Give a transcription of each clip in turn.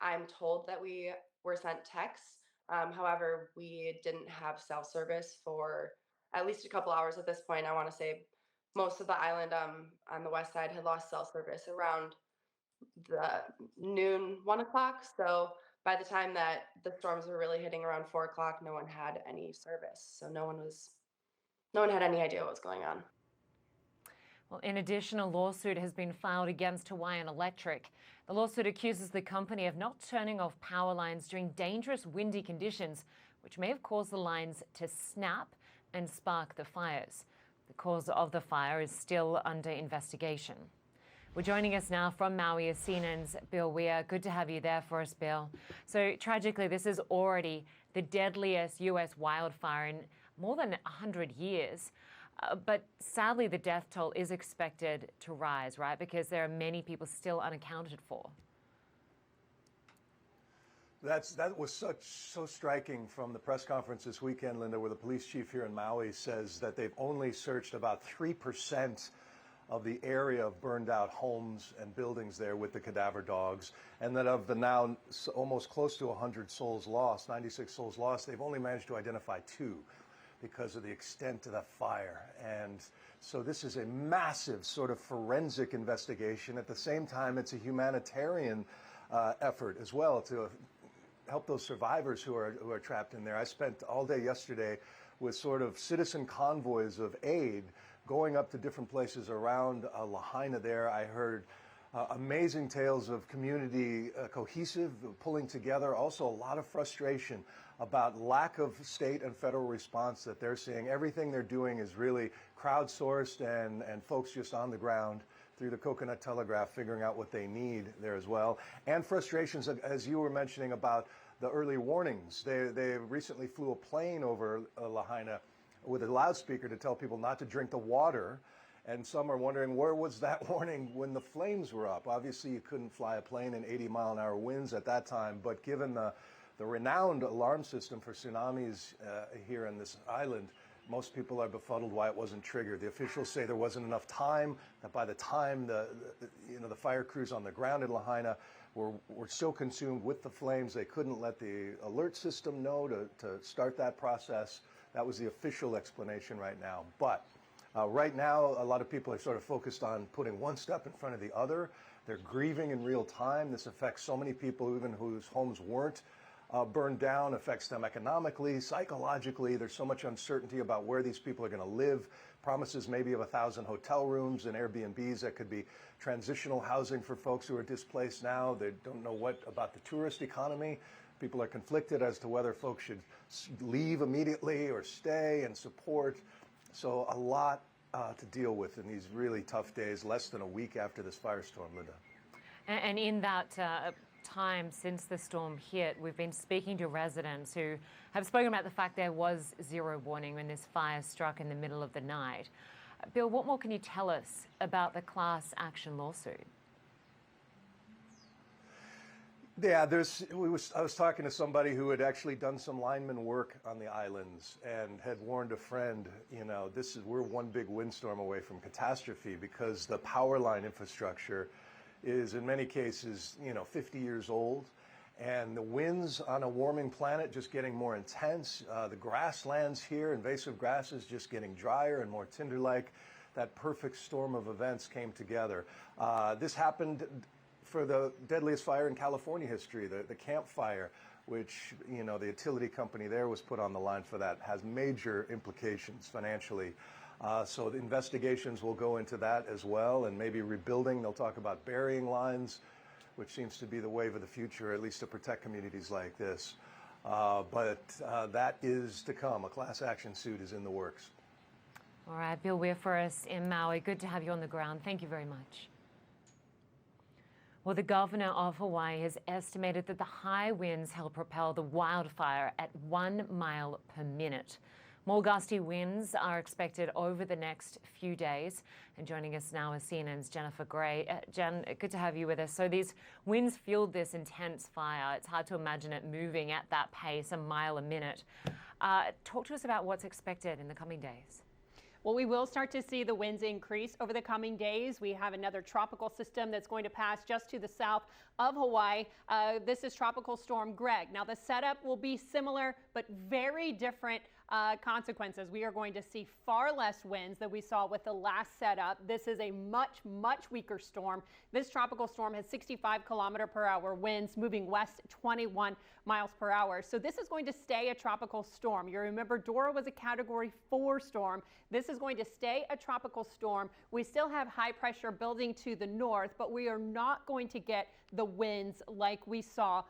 I'm told that we were sent texts. However, we didn't have cell service for at least a couple hours at this point. I want to say most of the island on the west side had lost cell service around the noon, 1 o'clock. So by the time that the storms were really hitting around 4 o'clock, no one had any service. So no one had any idea what was going on. Well, in addition, a lawsuit has been filed against Hawaiian Electric. The lawsuit accuses the company of not turning off power lines during dangerous windy conditions, which may have caused the lines to snap and spark the fires. The cause of the fire is still under investigation. Well, joining us now from Maui is CNN's Bill Weir. Good to have you there for us, Bill. So tragically, this is already the deadliest U.S. wildfire in more than 100 years. But sadly, the death toll is expected to rise, right? Because there are many people still unaccounted for. That was so striking from the press conference this weekend, Linda, where the police chief here in Maui says that they've only searched about 3% of the area of burned out homes and buildings there with the cadaver dogs, and that of the now almost close to 100 souls lost, 96 souls lost, they've only managed to identify 2 because of the extent of the fire. And so this is a massive sort of forensic investigation. At the same time, it's a humanitarian effort as well to help those survivors who are trapped in there. I spent all day yesterday with sort of citizen convoys of aid going up to different places around Lahaina there. I heard amazing tales of community cohesive, pulling together, also a lot of frustration about lack of state and federal response that they're seeing. Everything they're doing is really crowdsourced and folks just on the ground through the Coconut Telegraph figuring out what they need there as well. And frustrations, as you were mentioning, about the early warnings. They recently flew a plane over Lahaina with a loudspeaker to tell people not to drink the water. And some are wondering, where was that warning when the flames were up? Obviously, you couldn't fly a plane in 80-mile-an-hour winds at that time, but given the renowned alarm system for tsunamis here in this island, most people are befuddled why it wasn't triggered. The officials say there wasn't enough time, that by the time the fire crews on the ground in Lahaina were so consumed with the flames, they couldn't let the alert system know to start that process. That was the official explanation right now. But right now, a lot of people are sort of focused on putting one step in front of the other. They're grieving in real time. This affects so many people, even whose homes weren't burned down, affects them economically, psychologically. There's so much uncertainty about where these people are going to live. Promises maybe of 1,000 hotel rooms and Airbnbs that could be transitional housing for folks who are displaced now. They don't know what about the tourist economy. People are conflicted as to whether folks should leave immediately or stay and support. So a lot to deal with in these really tough days, less than a week after this firestorm, Linda. And in that time since the storm hit, we've been speaking to residents who have spoken about the fact there was zero warning when this fire struck in the middle of the night. Bill, what more can you tell us about the class action lawsuit? Yeah, I was talking to somebody who had actually done some lineman work on the islands and had warned a friend, we're one big windstorm away from catastrophe because the power line infrastructure is in many cases, 50 years old. And the winds on a warming planet just getting more intense. The grasslands here, invasive grasses just getting drier and more tinder-like. That perfect storm of events came together. This happened for the deadliest fire in California history, the Camp Fire, which, the utility company there was put on the line for that, has major implications financially. So the investigations will go into that as well, and maybe rebuilding. They'll talk about burying lines, which seems to be the wave of the future, at least to protect communities like this. But that is to come. A class action suit is in the works. All right, Bill Weir for us in Maui. Good to have you on the ground. Thank you very much. Well, the governor of Hawaii has estimated that the high winds helped propel the wildfire at 1 mile per minute. More gusty winds are expected over the next few days. And joining us now is CNN's Jennifer Gray. Jen, good to have you with us. So these winds fueled this intense fire. It's hard to imagine it moving at that pace, 1 mile a minute. Talk to us about what's expected in the coming days. Well, we will start to see the winds increase over the coming days. We have another tropical system that's going to pass just to the south of Hawaii. This is Tropical Storm Greg. Now, the setup will be similar, but very different consequences. We are going to see far less winds than we saw with the last setup. This is a much, much weaker storm. This tropical storm has 65-kilometer-per-hour winds moving west 21 miles per hour. So this is going to stay a tropical storm. You remember Dora was a Category 4 storm. This is going to stay a tropical storm. We still have high pressure building to the north, but we are not going to get the winds like we saw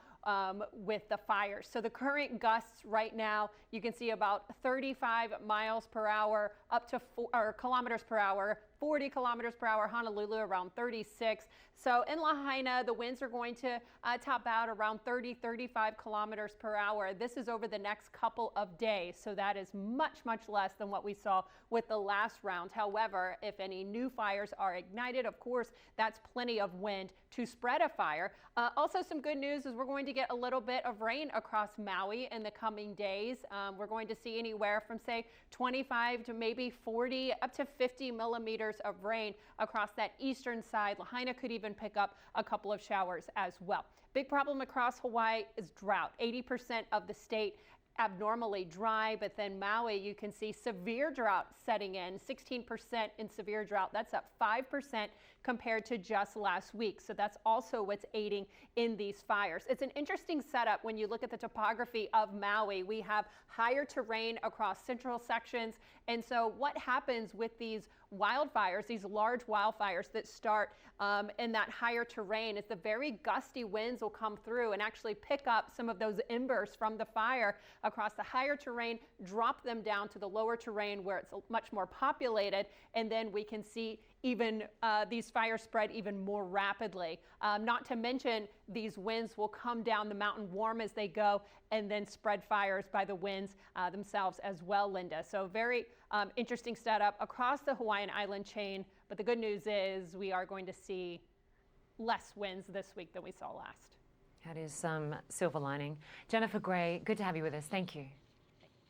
with the fires. So the current gusts right now, you can see about 35 miles per hour up to kilometers per hour, 40 kilometers per hour, Honolulu around 36. So in Lahaina, the winds are going to top out around 35 kilometers per hour. This is over the next couple of days. So that is much, much less than what we saw with the last round. However, if any new fires are ignited, of course, that's plenty of wind to spread a fire. Also, some good news is we're going to get a little bit of rain across Maui in the coming days. We're going to see anywhere from, say, 25 to maybe 40 up to 50 millimeters of rain across that eastern side. Lahaina could even pick up a couple of showers as well. Big problem across Hawaii is drought. 80% of the state abnormally dry, but then Maui, you can see severe drought setting in, 16% in severe drought. That's up 5% compared to just last week. So that's also what's aiding in these fires. It's an interesting setup when you look at the topography of Maui. We have higher terrain across central sections. And so what happens with these wildfires, these large wildfires that start in that higher terrain, is the very gusty winds will come through and actually pick up some of those embers from the fire across the higher terrain, drop them down to the lower terrain where it's much more populated, and then we can see even these fires spread even more rapidly. Not to mention these winds will come down the mountain warm as they go and then spread fires by the winds themselves as well, Linda. So very interesting setup across the Hawaiian Island chain. But the good news is we are going to see less winds this week than we saw last. That is some silver lining. Jennifer Gray, good to have you with us. Thank you.